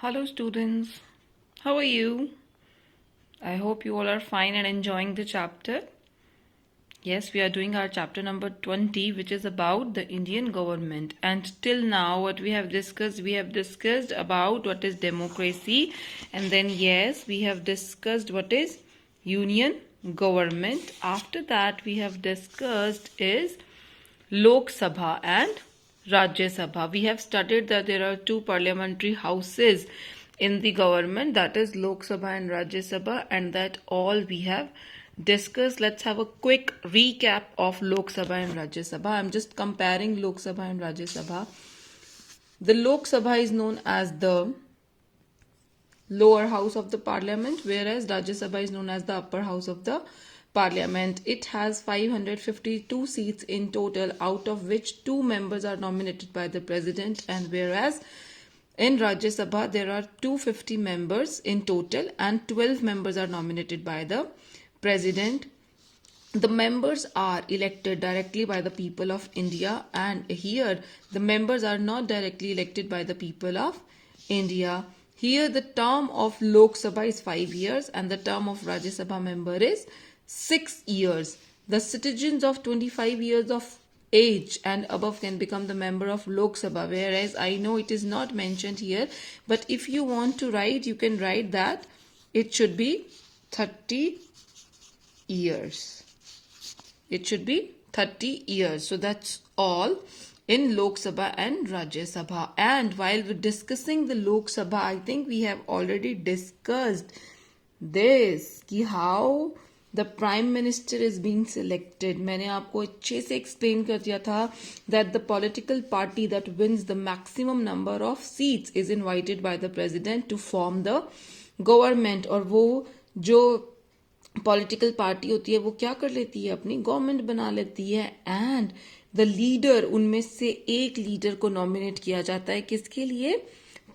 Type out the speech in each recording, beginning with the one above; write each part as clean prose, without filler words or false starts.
Hello, students. How are you? I hope you all are fine and enjoying the chapter. Yes, we are doing our chapter number 20, which is about the Indian government. And till now, what we have discussed about what is democracy. And then, yes, we have discussed what is union government. After that, we have discussed is Lok Sabha and Rajya Sabha. We have studied that there are two parliamentary houses in the government, that is Lok Sabha and Rajya Sabha, and that all we have discussed. Let's have a quick recap of Lok Sabha and Rajya Sabha. I'm just comparing Lok Sabha and Rajya Sabha. The Lok Sabha is known as the lower house of the parliament, whereas Rajya Sabha is known as the upper house of the parliament. It has 552 seats in total, out of which 2 members are nominated by the president, and whereas in Rajya Sabha there are 250 members in total and 12 members are nominated by the president. The members are elected directly by the people of India, and here the members are not directly elected by the people of India. Here the term of Lok Sabha is 5 years and the term of Rajya Sabha member is 6 years. The citizens of 25 years of age and above can become the member of Lok Sabha, whereas I know it is not mentioned here, but if you want to write, you can write that it should be 30 years. It should be 30 years. So that's all in Lok Sabha and Rajya Sabha. And while we're discussing the Lok Sabha, I think we have already discussed this कि how the prime minister is being selected. मैंने आपको अच्छे से explain कर दिया था that the political party that wins the maximum number of seats is invited by the president to form the government. और वो जो पॉलिटिकल पार्टी होती है वो क्या कर लेती है, अपनी गवर्नमेंट बना लेती है, एंड द लीडर, उनमें से एक लीडर को नॉमिनेट किया जाता है किसके लिए,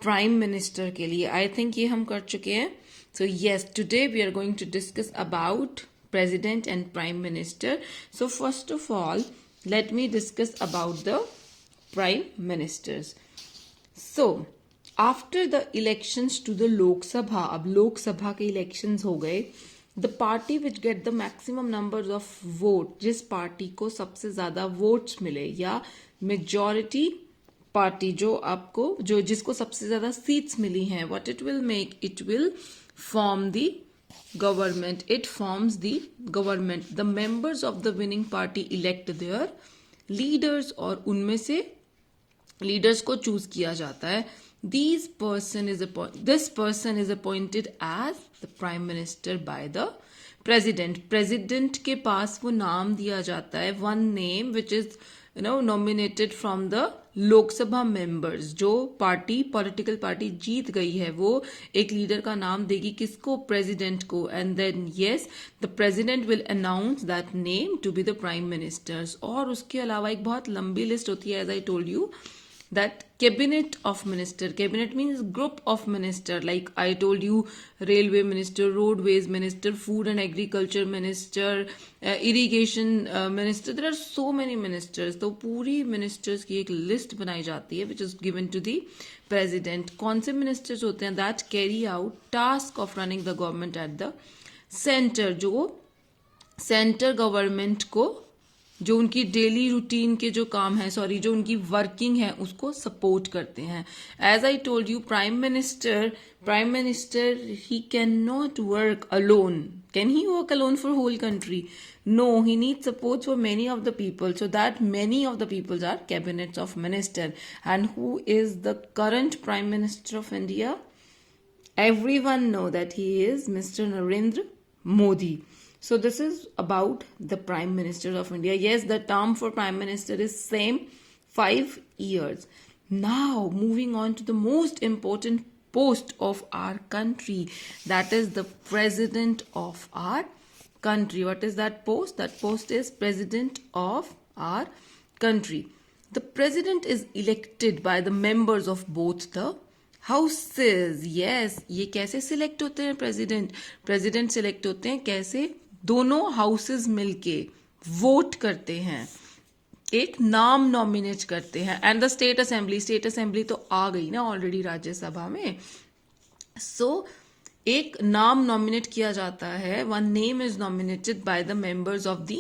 प्राइम मिनिस्टर के लिए. आई थिंक ये हम कर चुके हैं. So yes, today we are going to discuss about president and prime minister. So first of all, let me discuss about the prime ministers. So after the elections to the Lok Sabha, अब लोक सभा के elections हो गए, the party which get the maximum numbers of vote, जिस party को सबसे ज्यादा वोट्स मिले, या मेजॉरिटी पार्टी जो आपको जो जिसको सबसे ज्यादा सीट्स मिली हैं, what it will make, it will form the government. It forms the government. The members of the winning party elect their leaders, और उनमें से लीडर्स को चूज किया जाता है. This person is appointed as the prime minister by the president. President के पास वो नाम दिया जाता है, one name which is nominated from the लोक सभा मेंबर्स. जो पार्टी पॉलिटिकल पार्टी जीत गई है वो एक लीडर का नाम देगी, किसको, प्रेसिडेंट को, and then yes the president will announce that name to be the prime ministers. और उसके अलावा एक बहुत लंबी लिस्ट होती है, as I told you that cabinet of minister. Cabinet means group of minister, like I told you, railway minister, roadways minister, food and agriculture minister, irrigation minister. There are so many ministers. तो पूरी ministers की एक list बनाई जाती है which is given to the president. कौन से ministers होते हैं, that carry out task of running the government at the center, जो center government को, जो उनकी डेली रूटीन के जो काम है, जो उनकी वर्किंग है उसको सपोर्ट करते हैं. As I told you, prime minister he can not work alone. Can he work alone for whole country? No, he need support for many of the people, so that many of the peoples are cabinets of minister. And who is the current prime minister of India? Everyone know that he is Mr. Narendra Modi. So this is about the Prime Minister of India. Yes, the term for Prime Minister is same, 5 years. Now moving on to the most important post of our country, that is the President of our country. What is that post? That post is President of our country. The President is elected by the members of both the houses. Yes, ये कैसे select होते हैं president select होते हैं कैसे, दोनों houses मिलके vote करते हैं, एक नाम नॉमिनेट करते हैं. एंड द स्टेट असेंबली तो आ गई ना ऑलरेडी राज्यसभा में, सो एक नाम नॉमिनेट किया जाता है, one name is nominated by the members of the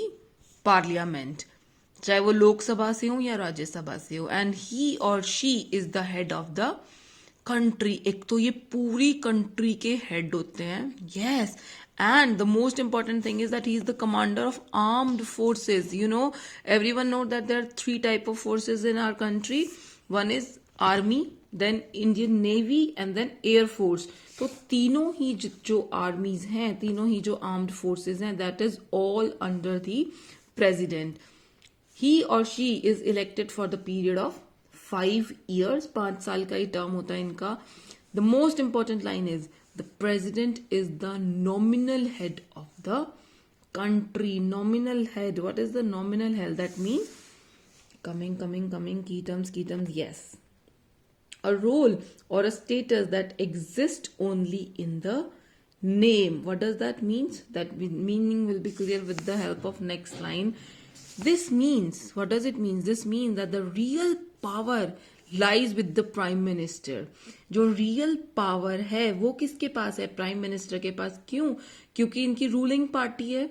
parliament, चाहे वो लोकसभा से हो या राज्यसभा से हो, एंड ही और she is the head of the country. एक तो ये पूरी कंट्री के हेड होते हैं, yes. And the most important thing is that he is the commander of armed forces. You know, everyone know that there are 3 type of forces in our country. One is army, then Indian navy and then air force. तो तीनों ही जो armies हैं, तीनों ही जो armed forces हैं, that is all under the president. He और she is elected for the period of 5 years, 5 साल का ही टर्म होता है इनका। The most important line is the president is the nominal head of the country. Nominal head, what is the nominal head? That means coming key terms, yes, a role or a status that exists only in the name. What does that mean? That meaning will be clear with the help of next line. This means, what does it mean? This means that the real power lies with the prime minister. जो real power है वो किसके पास है? Prime minister के पास। क्यों? क्योंकि इनकी ruling party है,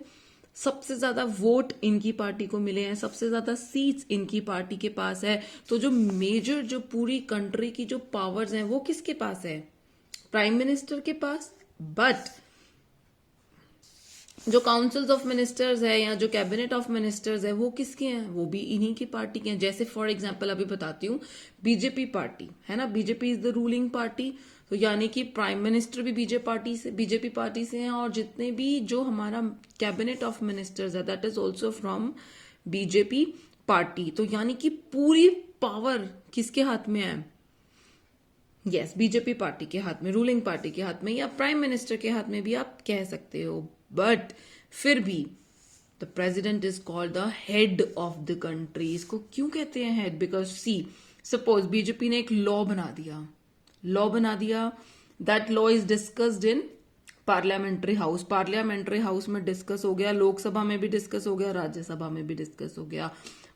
सबसे ज्यादा वोट इनकी पार्टी को मिले हैं, सबसे ज्यादा सीट्स इनकी पार्टी के पास है। तो जो मेजर, जो पूरी कंट्री की जो पावर्स हैं वो किसके पास है? प्राइम मिनिस्टर के पास। बट जो काउंसिल्स ऑफ मिनिस्टर्स है या जो कैबिनेट ऑफ मिनिस्टर्स है वो किसके हैं? वो भी इन्हीं की पार्टी के हैं। जैसे फॉर एग्जांपल अभी बताती हूँ, बीजेपी पार्टी है ना, BJP is the ruling party, तो यानी कि प्राइम मिनिस्टर भी बीजेपी पार्टी से हैं, और जितने भी जो हमारा कैबिनेट ऑफ मिनिस्टर्स है that is also from BJP party. तो यानी कि पूरी पावर किसके हाथ में है? यस, बीजेपी पार्टी के हाथ में, रूलिंग पार्टी के हाथ में, या प्राइम मिनिस्टर के हाथ में भी आप कह सकते हो। बट फिर भी the president is called the head of the country. इसको क्यों कहते हैं head? Because see, suppose BJP ने एक लॉ बना दिया, that law is discussed in parliamentary house में डिस्कस हो गया, लोकसभा में भी डिस्कस हो गया, राज्यसभा में भी डिस्कस हो गया,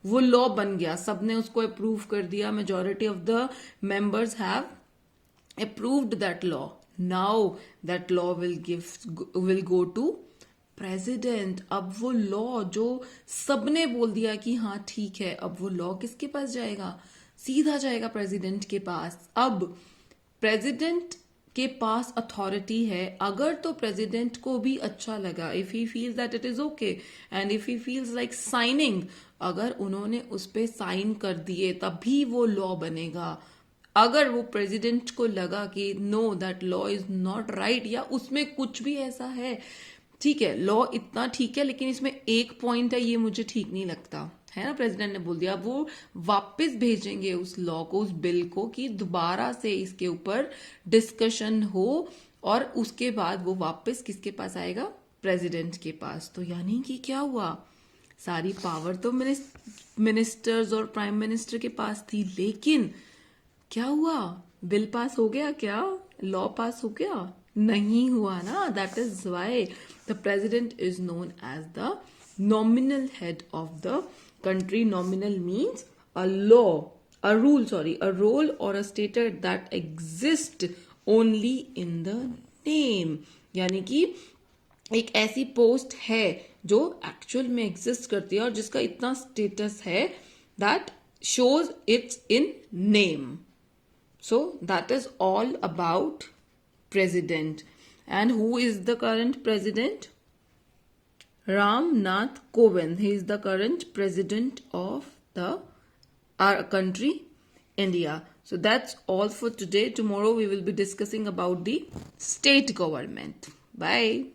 वो लॉ बन गया, सबने उसको अप्रूव कर दिया, majority of the members have approved that law. Now that law will go to president. अब वो लॉ जो सबने बोल दिया कि हाँ ठीक है, अब वो लॉ किसके पास जाएगा? सीधा जाएगा प्रेसिडेंट के पास। अब प्रेसिडेंट के पास अथॉरिटी है, अगर तो प्रेसिडेंट को भी अच्छा लगा, if he feels that it is okay and if he feels like signing, अगर उन्होंने उस पर साइन कर दिए तभी वो लॉ बनेगा। अगर वो प्रेसिडेंट को लगा कि know that law is not right, या उसमें कुछ भी ऐसा है, ठीक है लॉ इतना ठीक है लेकिन इसमें एक पॉइंट है ये मुझे ठीक नहीं लगता, है ना, प्रेसिडेंट ने बोल दिया, वो वापस भेजेंगे उस लॉ को, उस बिल को, कि दोबारा से इसके ऊपर डिस्कशन हो, और उसके बाद वो वापस किसके पास आएगा? प्रेसिडेंट के पास। तो यानी कि क्या हुआ? सारी पावर तो मिनिस्टर्स और प्राइम मिनिस्टर के पास थी, लेकिन क्या हुआ? बिल पास हो गया क्या? लॉ पास हो गया? नहीं हुआ ना। That is why the president is known as the nominal head of the country. Nominal means a law, a role or a status that exists only in the name. यानी कि एक ऐसी पोस्ट है जो एक्चुअल में exist करती है और जिसका इतना स्टेटस है that shows it's in name. So that is all about president. And who is the current president? Ram Nath Kovind. He is the current president of our country, India. So that's all for today. Tomorrow we will be discussing about the state government. Bye.